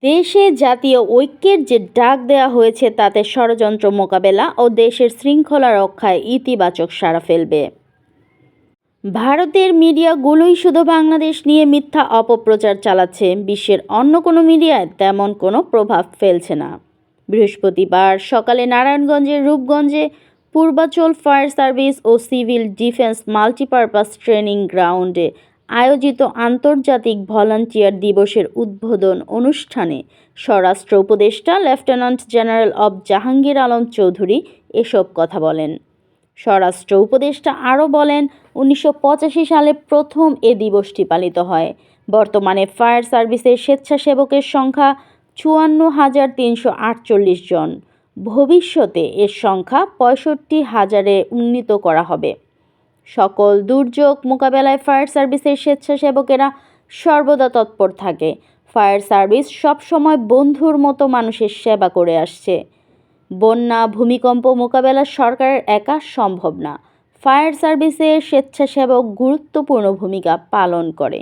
দেশে জাতীয় ঐক্যের যে ডাক দেওয়া হয়েছে তাতে ষড়যন্ত্র মোকাবেলা ও দেশের শৃঙ্খলা রক্ষায় ইতিবাচক সাড়া ফেলবে। ভারতের মিডিয়াগুলোই শুধু বাংলাদেশ নিয়ে মিথ্যা অপপ্রচার চালাচ্ছে, বিশ্বের অন্য কোনো মিডিয়ায় তেমন কোনো প্রভাব ফেলছে না। বৃহস্পতিবার সকালে নারায়ণগঞ্জের রূপগঞ্জে পূর্বাচল ফায়ার সার্ভিস ও সিভিল ডিফেন্স মাল্টিপারপাস ট্রেনিং গ্রাউন্ডে আয়োজিত আন্তর্জাতিক ভলান্টিয়ার দিবসের উদ্বোধন অনুষ্ঠানে স্বরাষ্ট্র উপদেষ্টা lieutenant general of Jahangir Alam Chowdhury এসব কথা বলেন। স্বরাষ্ট্র উপদেষ্টা আরও বলেন, 1985 সালে প্রথম এ দিবসটি পালিত হয়। বর্তমানে ফায়ার সার্ভিসের স্বেচ্ছাসেবকের সংখ্যা 54,348 জন। ভবিষ্যতে এর সংখ্যা 65,000-এ উন্নীত করা হবে। সকল দুর্যোগ মোকাবেলায় ফায়ার সার্ভিসের স্বেচ্ছাসেবকেরা সর্বদা তৎপর থাকে। ফায়ার সার্ভিস সবসময় বন্ধুর মতো মানুষের সেবা করে আসছে। বন্যা, ভূমিকম্প মোকাবেলা সরকারের একা সম্ভব না। ফায়ার সার্ভিসের স্বেচ্ছাসেবক গুরুত্বপূর্ণ ভূমিকা পালন করে।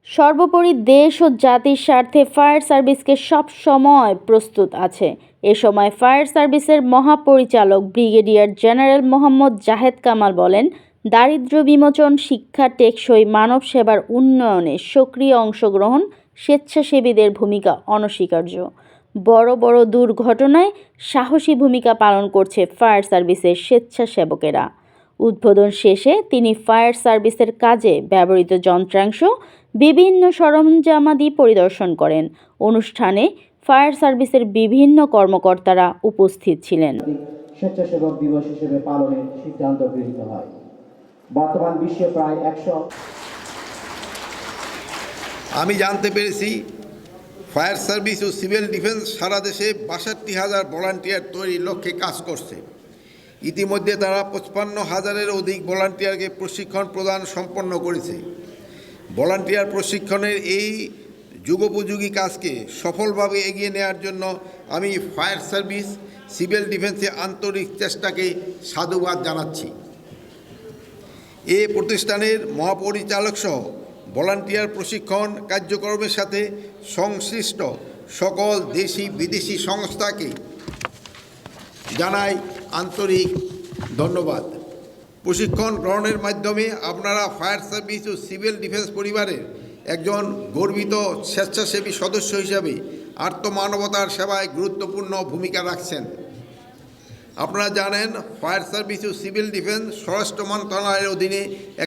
সর্বোপরি দেশ ও জাতির স্বার্থে ফায়ার সার্ভিসকে সব সময় প্রস্তুত আছে। এ সময় ফায়ার সার্ভিসের মহাপরিচালক ব্রিগেডিয়ার জেনারেল মোহাম্মদ জাহেদ কামাল বলেন, দারিদ্র্য বিমোচন, শিক্ষা, টেকসই মানব সেবার উন্নয়নে সক্রিয় অংশগ্রহণ স্বেচ্ছাসেবীদের ভূমিকা অনস্বীকার্য। বড় বড় দুর্ঘটনায় সাহসী ভূমিকা পালন করছে ফায়ার সার্ভিসের স্বেচ্ছাসেবকেরা। উদ্বোধন শেষে তিনি ফায়ার সার্ভিসের কাজে ব্যবহৃত যন্ত্রাংশ, বিভিন্ন সরঞ্জামাদি পরিদর্শন করেন। অনুষ্ঠানে ফায়ার সার্ভিসের বিভিন্ন কর্মকর্তারা উপস্থিত ছিলেন। স্বেচ্ছাসেবক দিবস হিসেবে পালনের সিদ্ধান্ত গৃহীত হয়। বর্তমান বিশ্বে প্রায় 100 আমি জানতে পেরেছি ফায়ার সার্ভিস ও সিভিল ডিফেন্স সারা দেশে 62,000 ভলান্টিয়ার তৈরির লক্ষ্যে কাজ করছে। ইতিমধ্যে তারা 55,000-এর অধিক ভলান্টিয়ারকে প্রশিক্ষণ প্রদান সম্পন্ন করেছে। ভলান্টিয়ার প্রশিক্ষণের এই যুগোপযোগী কাজকে সফলভাবে এগিয়ে নেওয়ার জন্য আমি ফায়ার সার্ভিস, সিভিল ডিফেন্সের আন্তরিক চেষ্টাকে সাধুবাদ জানাচ্ছি। এ প্রতিষ্ঠানের মহাপরিচালকসহ ভলান্টিয়ার প্রশিক্ষণ কার্যক্রমের সাথে সংশ্লিষ্ট সকল দেশি বিদেশি সংস্থাকে জানাই আন্তরিক ধন্যবাদ। প্রশিক্ষণ গ্রহণের মাধ্যমে আপনারা ফায়ার সার্ভিস ও সিভিল ডিফেন্স পরিবারের একজন গর্বিত স্বেচ্ছাসেবী সদস্য হিসাবে আত্মমানবতার সেবায় গুরুত্বপূর্ণ ভূমিকা রাখছেন। আপনারা জানেন, ফায়ার সার্ভিস ও সিভিল ডিফেন্স স্বরাষ্ট্র মন্ত্রণালয়ের অধীনে